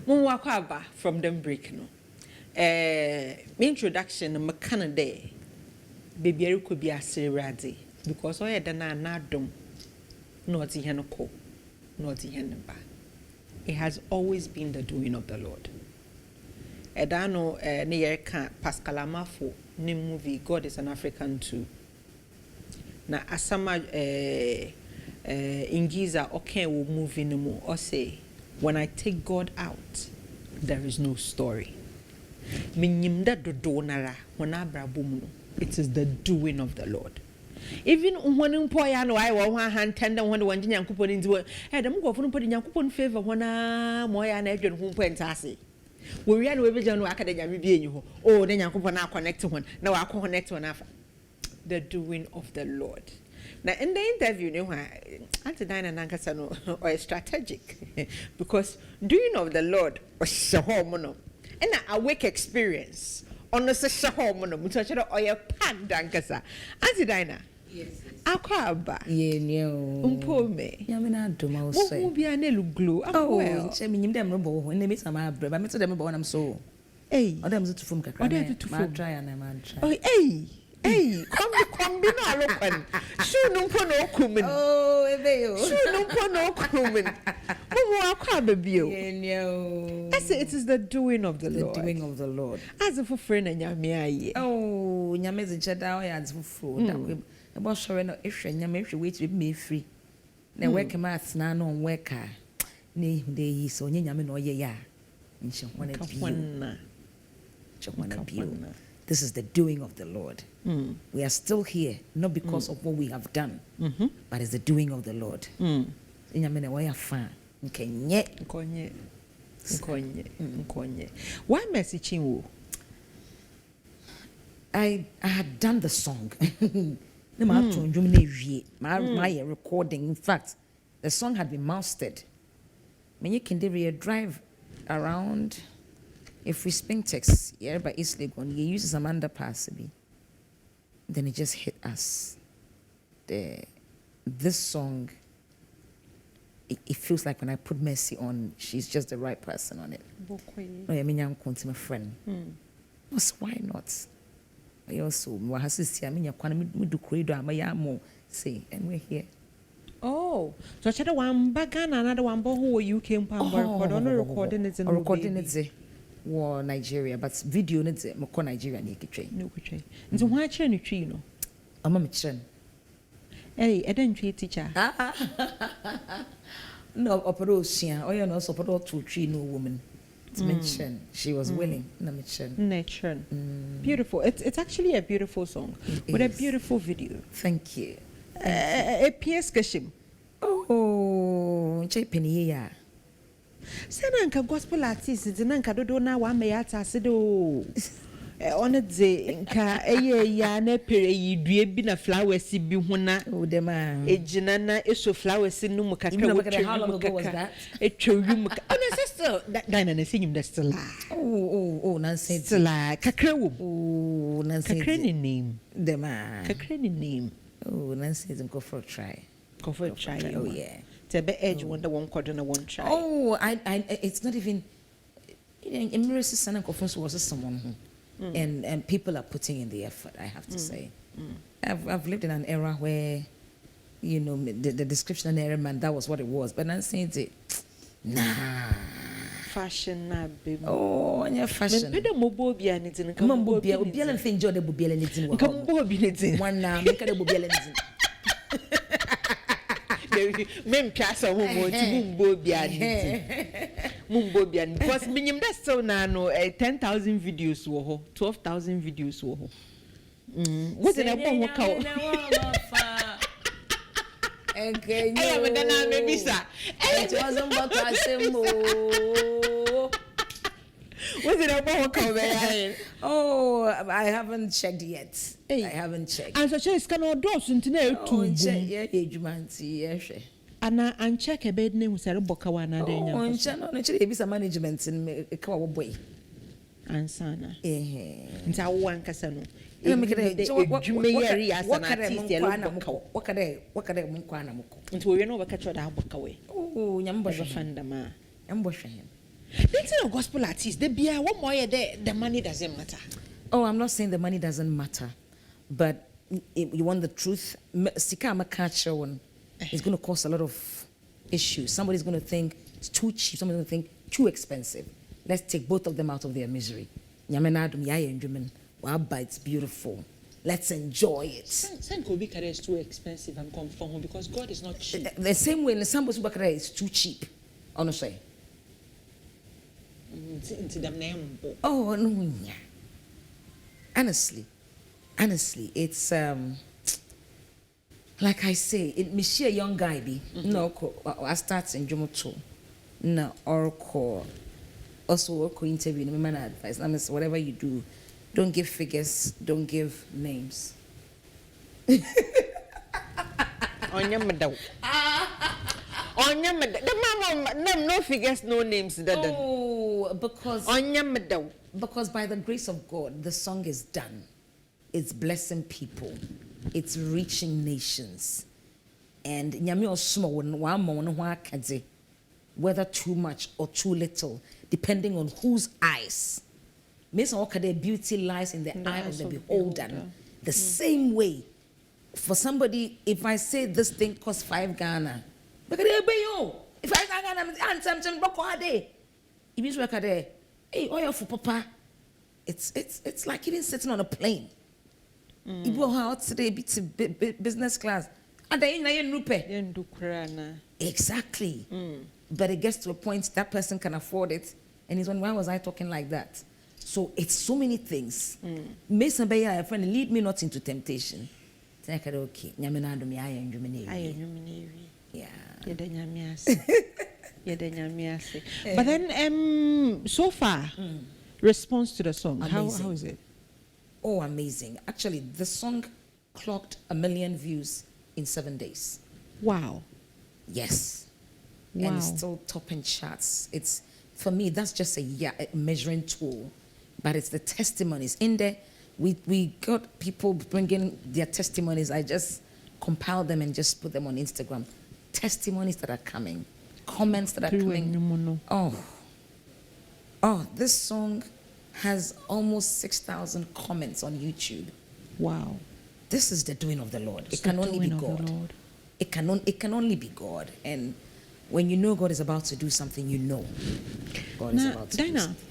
Mwakaba from them break no. Introduction makana day. Baby could be a seradi because I had an adom. Not the henoko, not the henba. It has always been the doing of the Lord. Edano near Pascal Amafo, new movie God is an African too. Na asama ingiza okay will move in more or say when I take God out there is no story. Minyimda dodonara when abrabumuno it is the doing of the Lord. Even when umpoya no I one hand tender when one nyankopon into hey dem go for put nyankopon favor when moya na adwen ho mpentase we ria no we be no akadenya bi enyi ho oh na nyankopon na connect one na wa connect one afa the doing of the Lord. Now in the interview ne Auntie Dinah nankasa no or strategic because doing of the Lord was shahomono and a awake experience on the shahomono mutochero or your pack dankasa Auntie Dinah. Yes. Akwaba. Ye nyo. Umpome. Yamina duma ose. Wo bia na glue. Oh well. Che minyim dem no bo ho. Ne me sama abre. Ba me to dem bo nam so. Hey. Odem zo tufum kakra. Odem tufum. Ma try and ma try. Oh hey. Hey, come be no alokan. Shu no po no kumin. Oh, ebe yo. Shu no po no kumin. Wo akwaba bio. Ye nyo. I say it is the doing of the Lord. The doing of the Lord. As a friend and nyame aye. Oh, nyame ze cheda o ya zfufro. Da we ebo sure no ehwe nyame ehwe wait be me free. Na work ma atena no work a na ehu de yi so onye nyame no ye ya. Nche hwana bio. This is the doing of the Lord. We are still here, not because of what we have done, but it's the doing of the Lord. Why messaging you? I had done the song. My recording. In fact, the song had been mastered. When you can drive around. If we spin text here by East Legon, you use some underpass, then it just hit us. This song, it feels like when I put Mercy on, she's just the right person on it. No, I mean, I'm my friend. Why not? I also, I mean, you're do credo, say, and we're here. Oh, so I said one bagan, another one, but who you came from recording it in recording it. War Nigeria, but video needs it. Moko Nigeria ni kitchen. No kitchen. So why train you tree no? I'm a kitchen. Hey, I don't tree teacher. No, operation. Oh, you know, support to tree no woman. It's mentioned. She was willing. No mention. Beautiful. It's actually a beautiful song with a beautiful video. Thank you. A PS Kashim. Oh, penny ya. Sananka gospel artist nanka dodo na wa meyata sedo on a day nka ya na pere yidue bi na flowers bi hona o dem a ejinana eso flowers no mu kakra wo how long ago was that etwum on sister Dinah na senyum da still oh Nancy still kakra wo oh Nancy kakra ni name dem a kakra ni name oh Nancy is go for a try oh yeah Tebe edge wonder one quarter and one try. Oh, I it's not even. Emirates Sana Conference was someone, and people are putting in the effort. I have to say, I've lived in an era where, you know, the description of an man that was what it was. But I'm saying it, nah. Fashion na baby. Oh, and your fashion. Me pede mobo bia nitin. Mobo bia. Obi ala fin jo de bobi ala nitin. Mobo bia nitin. One na me kade bobi ala nitin. Mem piasa wo mo ti mumbo bia ni because minyim that still na no 10,000 videos wo ho 12,000 videos wo ho what did I want work out okay I am na me bisa it wasn't but I say mo what did I want work out oh I haven't checked yet. I haven't checked. And so she can order something to yeah agency yeah ana an check a bed name say boka wa na dey nya oh no actually be some management in e ka wo boy ansana nta wo ankasa no e me kede dwume yeri asana artist yelo wakade mun kwa na mko nti wo no baka choda aboka we oh nyambo fanda ma nyambo hwe That's not gospel artist. The beer, one more there, the money doesn't matter. Oh, I'm not saying the money doesn't matter, but if you want the truth, Sika Makacha one is going to cause a lot of issues. Somebody's going to think it's too cheap. Somebody's going to think too expensive. Let's take both of them out of their misery. Nyamenadum yaya enjumen. Waba, it's beautiful. Let's enjoy it. Sankobi Kare is too expensive and come from home because God is not cheap. The same way, Sambo Subakare is too cheap. Honestly. Oh no. Honestly, it's like I say, it me share young guy be no I start in Jumoto. No or also work interview no man advice. I mean whatever you do, don't give figures, don't give names. The mama, no figures, no names. Oh, because by the grace of God, the song is done. It's blessing people. It's reaching nations. And nyame small whether too much or too little, depending on whose eyes. Beauty lies in the eye of the beholder. The same way, for somebody, if I say this thing costs 5 Ghana, if I hey, oil for papa. It's like even sitting on a plane. You go out today, business class. Exactly. But it gets to a point that person can afford it, and he's wondering, why was I talking like that? So it's so many things. Mason Bayer, friend, lead me not into temptation. Okay, yeah. But then, so far, response to the song, how is it? Oh, amazing. Actually, the song clocked 1 million views in 7 days. Wow. Yes. Wow. And still topping charts. It's, for me, that's just a measuring tool. But it's the testimonies. In there, we got people bringing their testimonies. I just compiled them and just put them on Instagram. Testimonies that are coming. Comments that are coming. Oh, this song has almost 6,000 comments on YouTube. Wow. This is the doing of the Lord. It can only be God. It can only be God. And when you know God is about to do something, you know God is about to do something.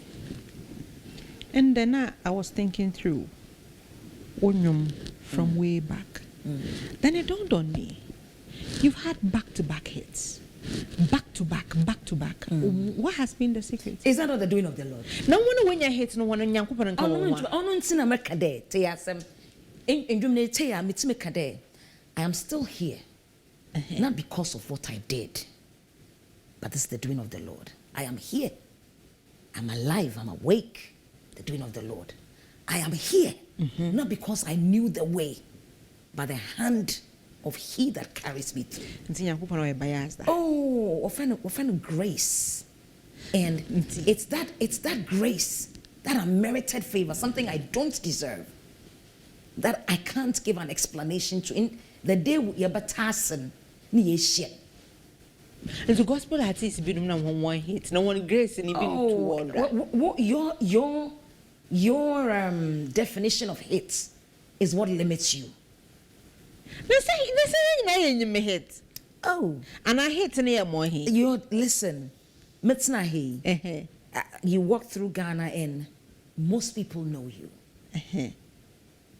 And then I was thinking through Onyum from way back. Then it dawned on me. You've had back-to-back hits. Back to back. What has been the secret? Is that not the doing of the Lord? No one when you hit no one on Yankupan I am still here. Not because of what I did, but this is the doing of the Lord. I am here. I'm alive. I'm awake. The doing of the Lord. I am here. Not because I knew the way, but the hand of He that carries me through. Oh, offend grace. And it's that grace, that unmerited favor, something I don't deserve, that I can't give an explanation to. In the day you're batassen, and the gospel artist be no one hit, no one grace and even your definition of hits is what limits you. They say in my head. Oh, and I hate near more here. You listen, you walk through Ghana and most people know you.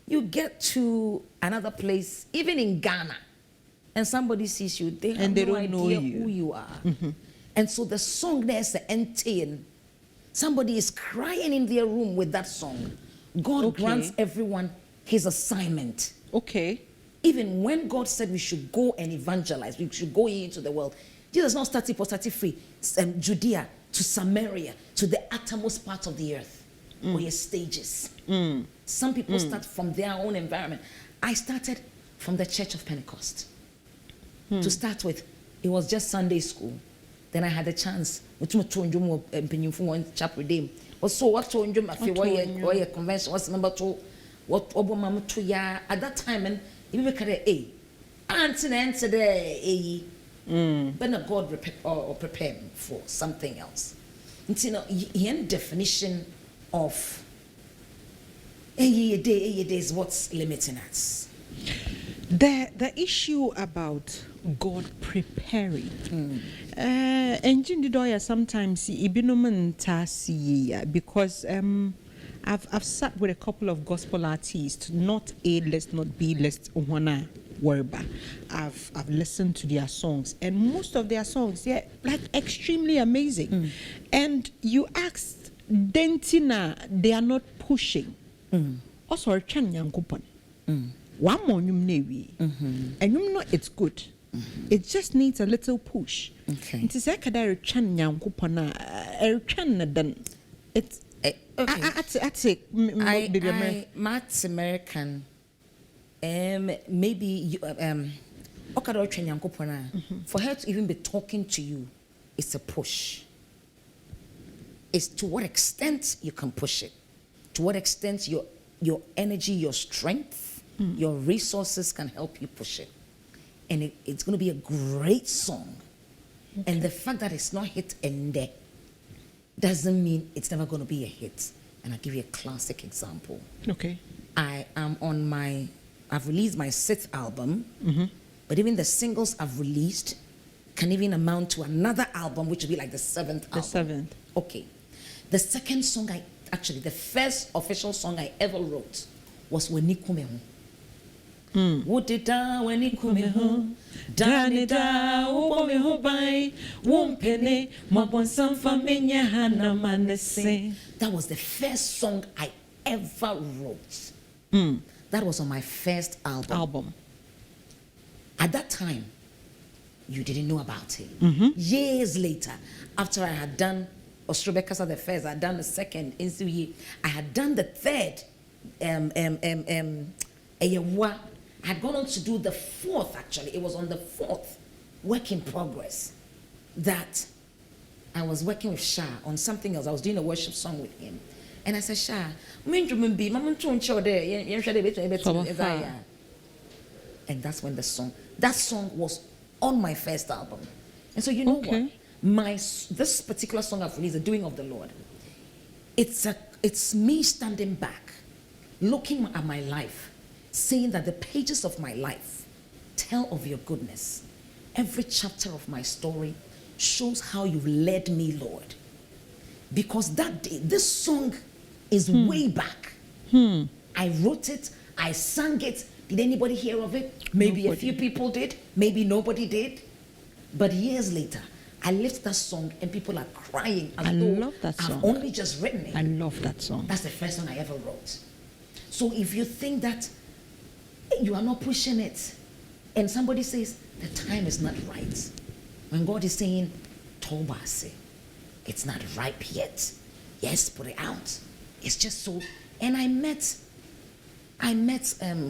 You get to another place, even in Ghana, and somebody sees you, they have no idea who you are. And so the song there's the end. Somebody is crying in their room with that song. God grants everyone his assignment. Okay. Even when God said we should go and evangelize, we should go into the world, Jesus not started for 33, Judea to Samaria, to the uttermost part of the earth, or your stages. Some people start from their own environment. I started from the Church of Pentecost. To start with, it was just Sunday school. Then I had a chance. Chapel Dame. So what to enjoy my convention was number 2. What Obama to ya at that time and you make a answer there but not God prepare me for something else. You know, the definition of a day is what's limiting us. The issue about God preparing. And you know, sometimes because I've sat with a couple of gospel artists, not A list, not B list, I've listened to their songs, and most of their songs, like extremely amazing. And you asked Dentina, they are not pushing. Also, Chan Yankupon. One more newi, and you know it's good. It just needs a little push. Okay. It is like a Chan Yankupona, Chan then it's. Okay. Matt's American. Maybe you, for her to even be talking to you, it's a push. It's to what extent you can push it, to what extent your energy, your strength, your resources can help you push it, and it's going to be a great song. Okay. And the fact that it's not hit in there doesn't mean it's never going to be a hit. And I'll give you a classic example. Okay. I've released my 6th album, but even the singles I've released can even amount to another album, which would be like the 7th album. The 7th. Okay. The second song the first official song I ever wrote was Weni Kumeho. Wudida weni kumeho danida ubomeho bai wumpene mabonsam famenya hana manese. That was the first song I ever wrote. That was on my first album. At that time, you didn't know about it. Years later, after I had done Ostrobekasa the first, I had done the second, I had done the third, I had gone on to do the 4th, actually. It was on the 4th, work in progress, that I was working with Shah on something else. I was doing a worship song with him. And I said, Shah, and that's when that song was on my first album. And so you know what? This particular song I've released, The Doing of the Lord, it's me standing back, looking at my life, saying that the pages of my life tell of your goodness. Every chapter of my story shows how you've led me, Lord. Because that day, this song is way back. I wrote it, I sang it. Did anybody hear of it? Maybe nobody. A few people did, maybe nobody did. But years later, I lift that song and people are crying. I love that song. I've only just written it. I love that song. That's the first one I ever wrote. So if you think that you are not pushing it, and somebody says the time is not right, when God is saying, Tobase, it's not ripe yet. Yes, put it out. It's just so. And I met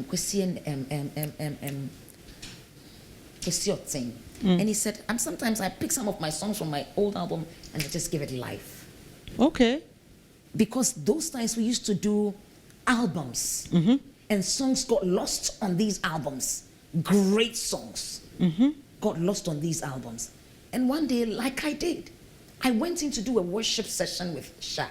Christian thing, and he said, sometimes I pick some of my songs from my old album and I just give it life. Okay. Because those times we used to do albums, and songs got lost on these albums. Great songs got lost on these albums. And one day, like I did, I went in to do a worship session with Shah.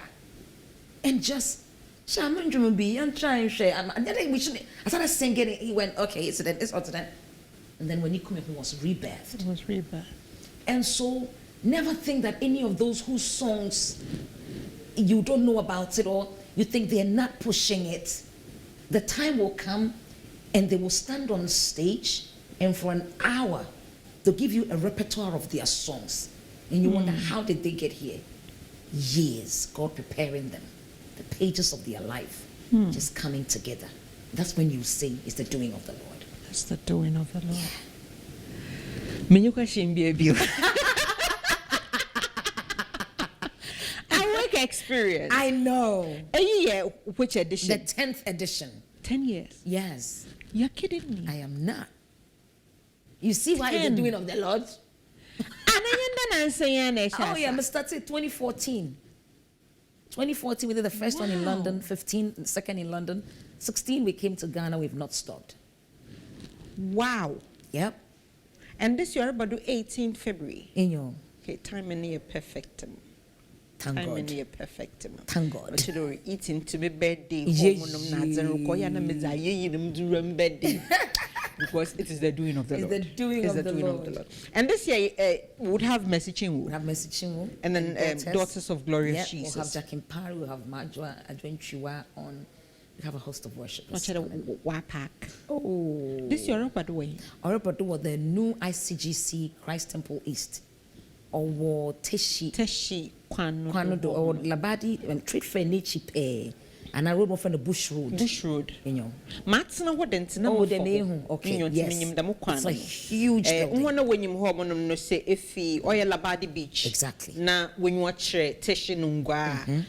And just, Shah, I'm trying to share. I started singing it. He went, okay, it's that. And then when he came, it was rebirthed. It was rebirthed. And so, never think that any of those whose songs you don't know about it or you think they're not pushing it, the time will come and they will stand on stage and for an hour they'll give you a repertoire of their songs. And you wonder, how did they get here? Years, God preparing them. The pages of their life just coming together. That's when you say it's the doing of the Lord. That's the doing of the Lord. Yeah. Our work experience. I know. Which edition? The 10th edition. 10 years? Yes. You're kidding me. I am not. You see why it's the doing of the Lord? Oh yeah, I started 2014. 2014, we did the first one in London, 15, the second in London. 16, we came to Ghana, we've not stopped. Wow. Yep. And this year, about 18th February. In your. Okay, time and year perfect. Thank Time God. in here perfect. Thank God. But you know, eating to me birthday. Yeah, Birthday. Because it is the doing of the It's Lord. the doing It's of the the doing Lord. And this year we would have messaging. We have messaging And then Daughters of Glorious We'll have Jesus. Jack and Parry, we'll have Majwa, Adventura on. We have a host of worship. Wapak. Oh. This year up by the way. Orepato was the new ICGC Christ Temple East. Or Teshi. Teshi Kwano do or Labadi trade fair nichi pay. And I rode off on the Bush Road. Bush Road. You know. Matsina wadent na Oh, the name. Okay. Yes. It's a huge building. One when you home on no say if oya Labadi Beach. Exactly. Na when you watch Teshi Nungwa,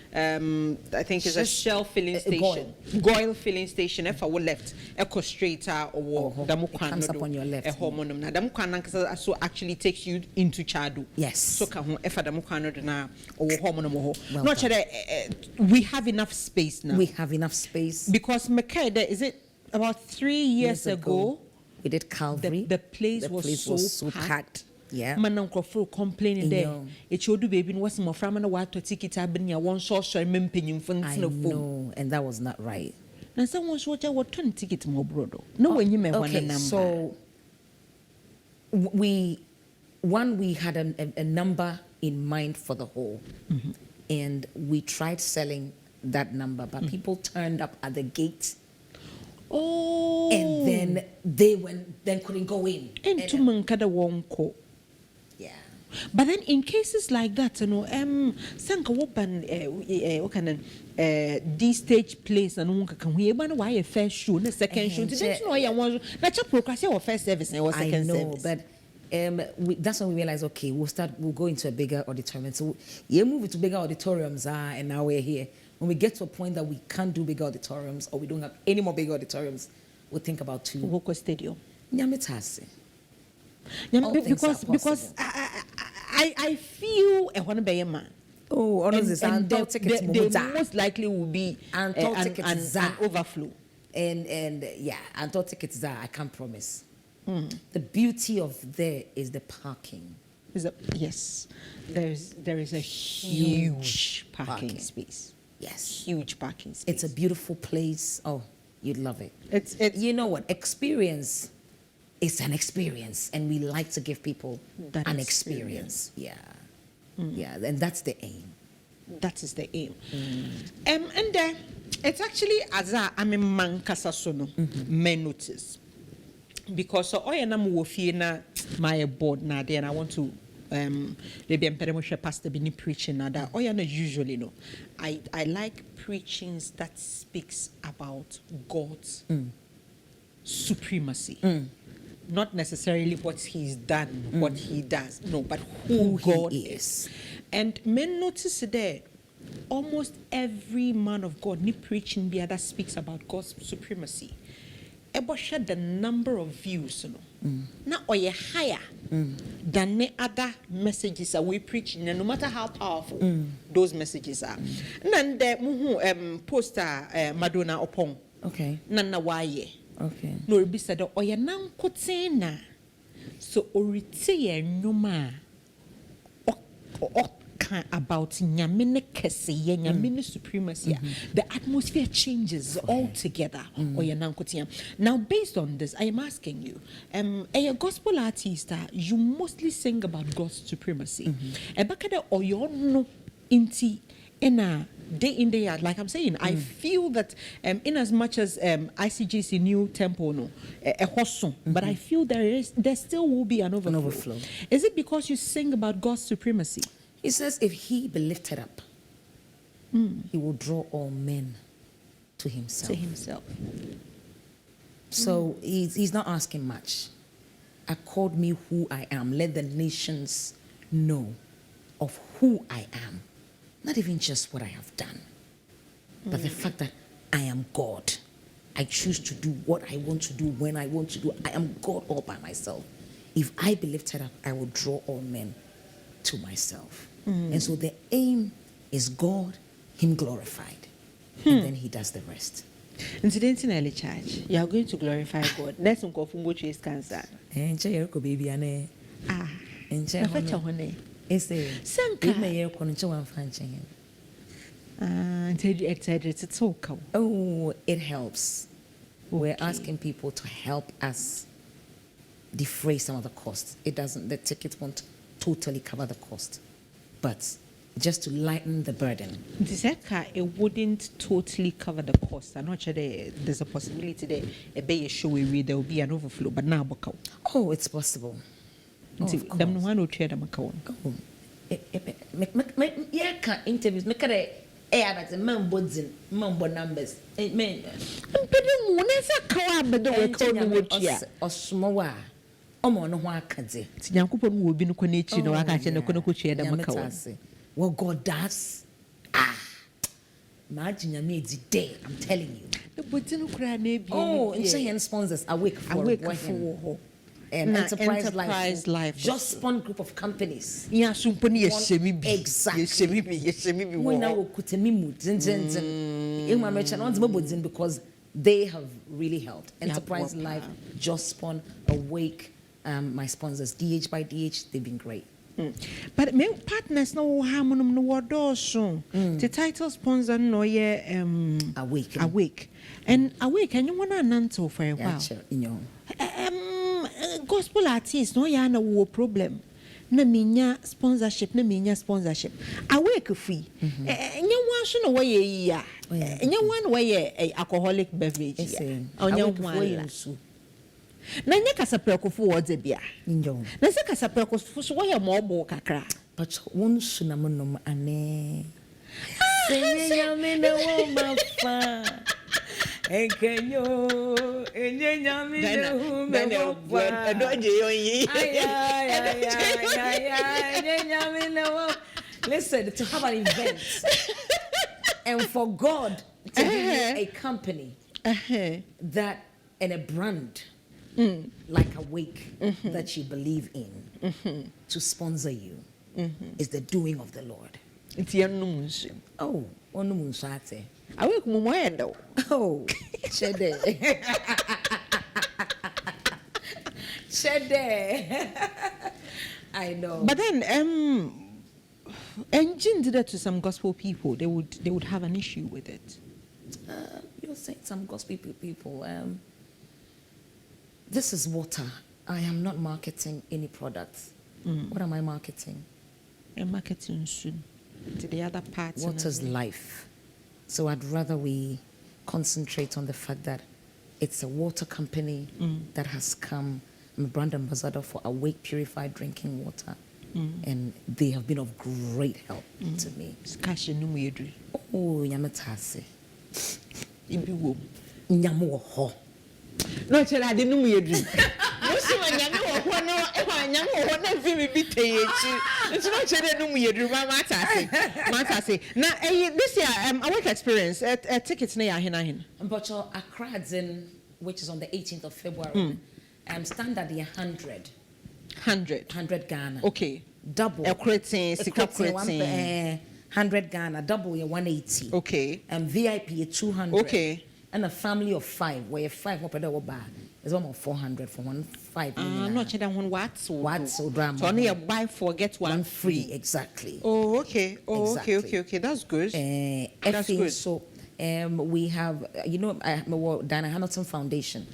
I think it's a Shell filling station. Goil filling station. If I will left, Echo Straight or Damukwan. Comes up on your left. A home on na Damukwan so actually takes you into Chadu. Yes. So can if Damukwan na or home on moho. Well Not we have enough space now. We have enough space. Because Mekede, is it about 3 years ago? We did Calvary. The place was so packed. Yeah. Man complaining there. It showed baby was more from and what to ticket abin one source or mimping I know, and that was not right. And someone's what I would turn ticket more brodo. No, when you may want a number. So we had a number in mind for the whole, and we tried selling that number, but people turned up at the gate. Oh, and then they couldn't go in. And to mankada wonko. Yeah. But then in cases like that, you know, sanka woban D stage place and unka can we why a first show, the second show. Didn't you know I want not your procrastination or first service and second service? But that's when we realized, okay, we'll go into a bigger auditorium. So you move it to bigger auditoriums, and now we're here. When we get to a point that we can't do bigger auditoriums or we don't have any more bigger auditoriums, we'll think about two. Woko Stadium. Nyamitase. Because I feel a one bay man. Oh, honestly, and they most likely will be an overflow. And yeah, and tickets are, I can't promise. The beauty of there is the parking. Yes, there is a huge parking space. Yes, huge parking space. It's a beautiful place. Oh, you'd love it. It's you know what? Experience is an experience, and we like to give people an experience. Yeah, yeah, and that's the aim. That is the aim. And it's actually as I'm a man kasasono men notice because so I am wofina my board now there and I want to maybe I'm pastor been preaching now that usually no. I like preachings that speaks about God's supremacy. Not necessarily what he's done, what he does, no, but who God is. And men notice there, almost every man of God, ni preaching that speaks about God's supremacy. Ebo share the number of views, you know. Now, or higher than the other messages that we preach, no matter how powerful those messages are. And then the poster Madonna upon. Okay. Nana waye. Okay. No, be said, or ya nan kotena. So, orite numa about nyamine kese, nyamine supremacy. The atmosphere changes altogether. Or ya nan kotia. Now, based on this, I am asking you, a gospel artist, you mostly sing about God's supremacy. Ebakada or you no inti ena. Day in, day out, like I'm saying, I feel that in as much as ICGC New Temple, no, a hoson, but I feel there still will be an overflow. Is it because you sing about God's supremacy? He says, if he be lifted up, he will draw all men to himself. So he's not asking much. Accord me who I am. Let the nations know of who I am. Not even just what I have done, but the fact that I am God. I choose to do what I want to do when I want to do. I am God all by myself. If I be lifted up, I will draw all men to myself. And so the aim is God, Him glorified. And then He does the rest. Incidentally, early charge. You are going to glorify God. Let's go for which is cancer. And baby, Ah, It's a Sanka. It's okay. Oh, it helps. We're Okay. asking people to help us defray some of the costs. The tickets won't totally cover the cost, but just to lighten the burden. It wouldn't totally cover the cost. I'm not sure there's a possibility that a bay show we there will be an overflow, but now Oh, it's possible. Oh, of course. them one will share them account. Oh, yeah, can interviews. Make it but the man bodzin, numbers. It mean, or smaller. No one can say. Yankupon will be no connection or I can't no share them account. What God does, imagine you made the day, I'm telling you. The Botino cry maybe. Oh, and saying sponsors awake for and Enterprise Life. Just spun group of companies. Yeah, Sumpony, exactly. When I will put a mimu, because they have really helped. Enterprise Life, Just Spun, Awake, my sponsors, DH by DH, they've been great. But my partners no harmon no word also. The title sponsor no Awake. And Awake, and you want to announce for a while. Gospel artists no ya na wo problem. Na minya sponsorship. Awake free. Nya wan so no way ya. Nya wan way alcoholic beverage. Onya wan. Na nya kasaprekofo wo de bia. Na se kasaprekofo so wo mo bo kakra. But one sunamonom ane. Senya me na wo mafa. Enkenyo enyenya mi no me wo. Listen, to have an event and for God to give you a company that and a brand like Awake that you believe in to sponsor you is the doing of the Lord. It's your news. Oh, onu munsate. Awake mumoendo. Oh, chede. Chede. I know. But then engine did that to some gospel people. They would have an issue with it. You're saying some gospel people. This is water. I am not marketing any products. What am I marketing? I'm marketing soon to the other parts. Water's life. So I'd rather we concentrate on the fact that it's a water company that has come. I'm a brand ambassador for Awake Purified Drinking Water. And they have been of great help to me. Oh, Yamatase. Ibiwo. Nyamu ho. No, tell I didn't know you dream. Most of my young one film be it's not telling me you dream. Mata say. Now, this year, Awake experience at tickets near Hinahin. But your Accra, which is on the 18th of February, standard 100 Ghana. Okay. Double. A cretin, 100 Ghana, double your 180. Okay. And VIP 200. Okay. And a family of 5, where 5 more per day bar is almost 400 for 1 5. Not sure that one what so drama. So only a buy four get one free. Exactly. Oh, okay. Oh, exactly. Okay. That's good. That's good. So we have, Diana Hamilton Foundation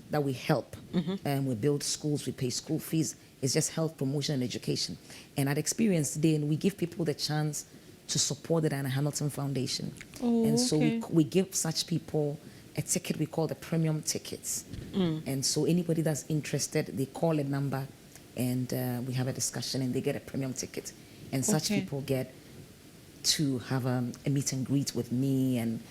that we help. We build schools, we pay school fees. It's just health promotion and education. And at Experience Day, and we give people the chance to support the Diana Hamilton Foundation. Oh, and so okay. we give such people a ticket we call the premium tickets. And so anybody that's interested, they call a number and we have a discussion and they get a premium ticket. And such people get to have a meet and greet with me and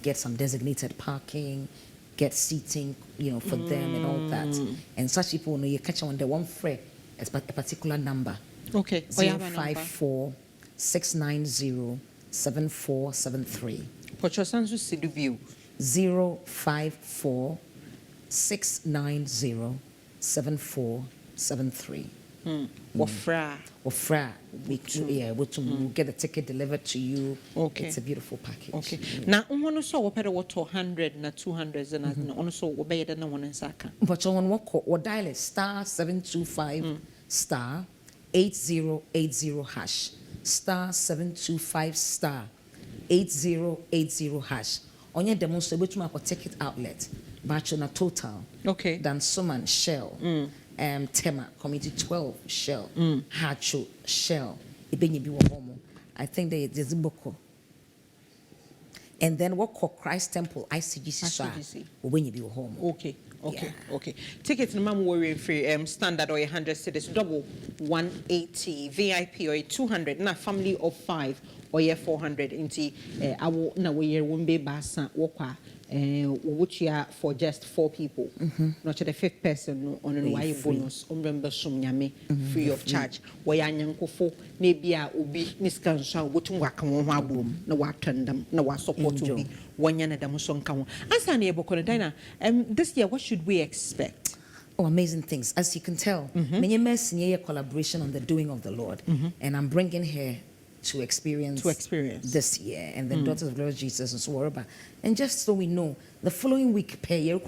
get some designated parking, get seating, for them and all that. And such people, you catch on the one free, a particular number. Okay. 054 690 7473. Put your son's to see the view. 054 690 7473. Wafra. We'll get the ticket delivered to you. Okay. It's a beautiful package. Okay. Now, one so what 100 na 200 and on so obey the no one in Saka. But on what dial is *725 *1 8080 hash star 725 star 8080 hash. Onye demonstrate betuma for ticket outlet. Bachelor total. Okay. Dan Suman Shell. Tema Committee 12 Shell. Hacho Shell. Ibenye bi wo homo. I think there's Boko. And then what called Christ Temple ICGC. Ibenye bi wo homo. Okay. Okay. Tickets no mam worry free standard or 100 cedis, double 180, VIP or 200, na family of 5 or 400 inti awo na we year wombe basa wokwa which year for just 4 people. Not the 5th person on an why bonus remember sum nyame free of charge. Why anyankofo na bia obi niskanso wotum waka won ho abom na watandam na wa support obi wanya na dam so nka ho. Answer na ebokọ Dina, this year what should we expect? Oh, amazing things. As you can tell, many a collaboration on the doing of the Lord. And I'm bringing her to experience this year and the Daughters of Lord Jesus and so on. And just so we know, the following week, the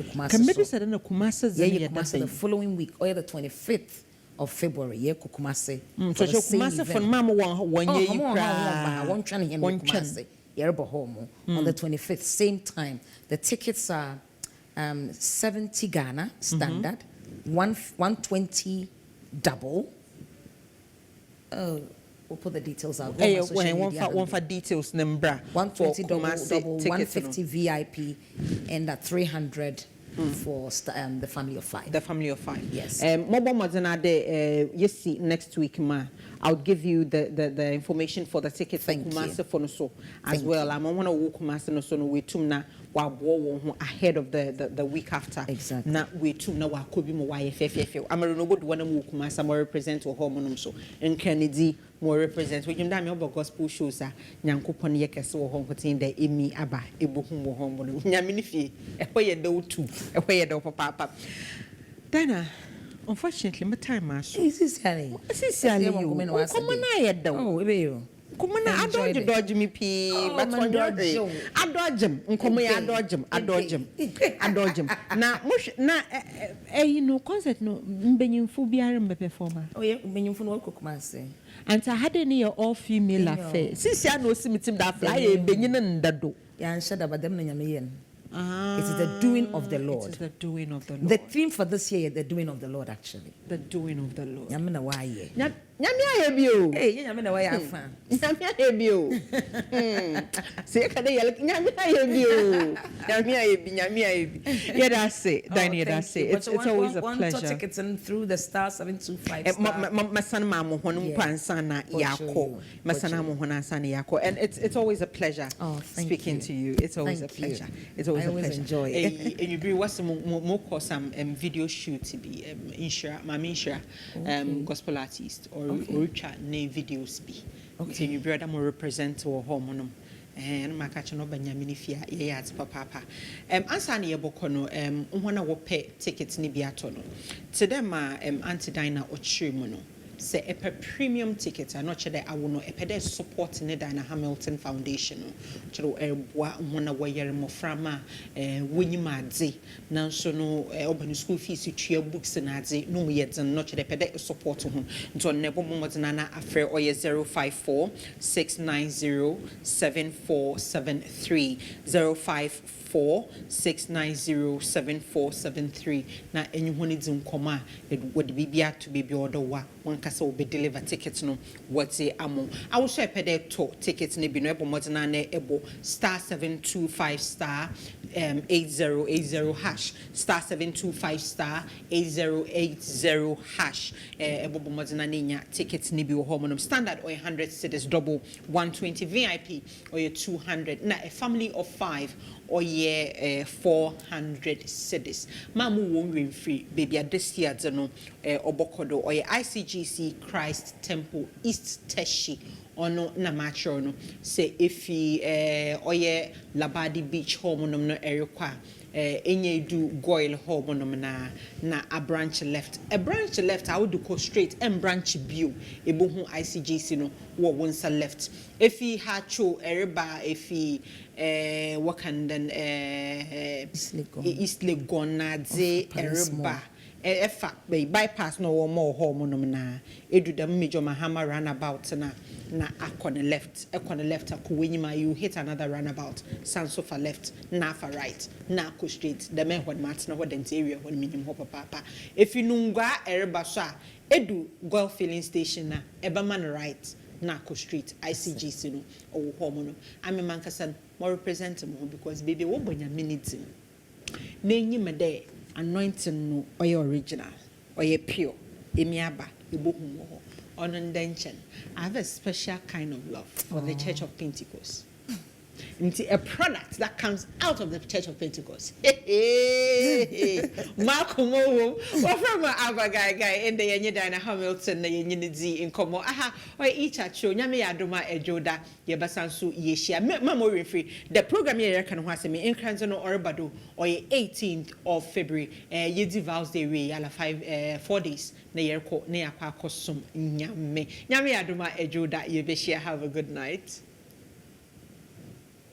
following week, or the 25th of February, Kukumase. So Kukumase for Mama one year on the 25th, same time. The tickets are 70 Ghana standard, 120 double. We'll put the details out. One for details, Nembra. 120 double, 150 VIP, and 300 for the family of 5. The family of 5. Yes. Mobile Mazanade, you see next week, ma. I'll give you the information for the tickets for Kumasi for so as well. I'm on a walk Kumasi no so no we tumna ahead of the week after. Exactly. Na we tumna wa kobi mo YFFF. I'm a robot one walk Kumasi more represent or hormone so and Kennedy more represent. We can about gospel shows Nyankopon yekese wo hon kotin the emi aba ebohum wo hormone. Nyaminifi e hoye do tu e hoye do papa. Dana, unfortunately, my time is Sally. Come on, I don't dodge me, but when I dodge him, I dodge him. Now, you know, concert no, being phobia performer. Oh, yeah, when you phone cook master. And I had any all female affair. Since I know some that fly, being in the do. Yeah, and shut up at them. It is the doing of the Lord. It is the doing of the Lord. The theme for this year is the doing of the Lord, actually. The doing of the Lord. Yamina why? Nyamia hebio. Hey, yamina why afa. Nyamia hebio. Say kada yel nyamia hebio. Nyamia hebi. Yeah, that's it. Dani, that's it. It's always a pleasure. One tickets in through the star 725 star. My son mamo honu pansana yako. My son mamo hona sana yako. And it's always a pleasure speaking to you. It's always a pleasure. It's always a pleasure. Enjoy. And you bring what's more some video shoot to be Mami gospel artist or Richard ne videos be. Okay. You brother more represent or home and my catch no Benjamin Fia yes papa. Answer ni ebokono wana wo pay tickets ni biatono. To them anti dina or chimono. Say a premium ticket and not that I will know a pede support in the Dana Hamilton Foundation. To one away moframa winning madzi. Now so no open school fees to books and adzi no yet and not the pede support to him. To never moment nana affair or 054 690 7473 054 690 7473. Now anyone is in coma, it would be to be order one kasa will be deliver tickets no what say amo. I will share pede to tickets ne bi no ebo modena na ebo star 725 star 8080 hash star 725 star 8080 hash ebo modena nya tickets ne bi wo homo standard or 100 cedis double 120 VIP or 200 na a family of 5 or 400 cedis. Mamu won win free baby this year no obokodo or ICGC Christ Temple East Teshi ono na macho no say if he oye Labadi Beach home no erikwa enye do goil home na a branch left I would go straight and branch view ebohu ICGC no wo wonsa left if he had cho ereba if he what can then East Legon na ze ereba efa bypass no wo mo ho mo nom na edu dem major mahama roundabout na akon left akọ you hit another roundabout sanso for left na for right na akọ straight the men what mat na what area what minim ho papa if you nungwa ereba so a edu Gulf filling station na eba man right na akọ straight ICGC no o ho mo no ame man kasa more represent mo because baby wo bonya minute na enyi me dey anointing no oye original oye pure emiaba ebohum ho on intention. I have a special kind of love for the Church of Pentecost. It's a product that comes out of the Church of Pentecost. Malcolm what from Abba guy in the Yenye Dina Hamilton, the Yenye in Como. Aha, or each at show, Yami Adoma Ejoda, Yebasansu Yeshia, memory free. The program here can was me in Cranzano or Bado, or 18th of February, Yedi Vows Day, yala 4 days, near Kwa Kosum, Yami Adoma Ejoda, Yebeshia. Have a good night.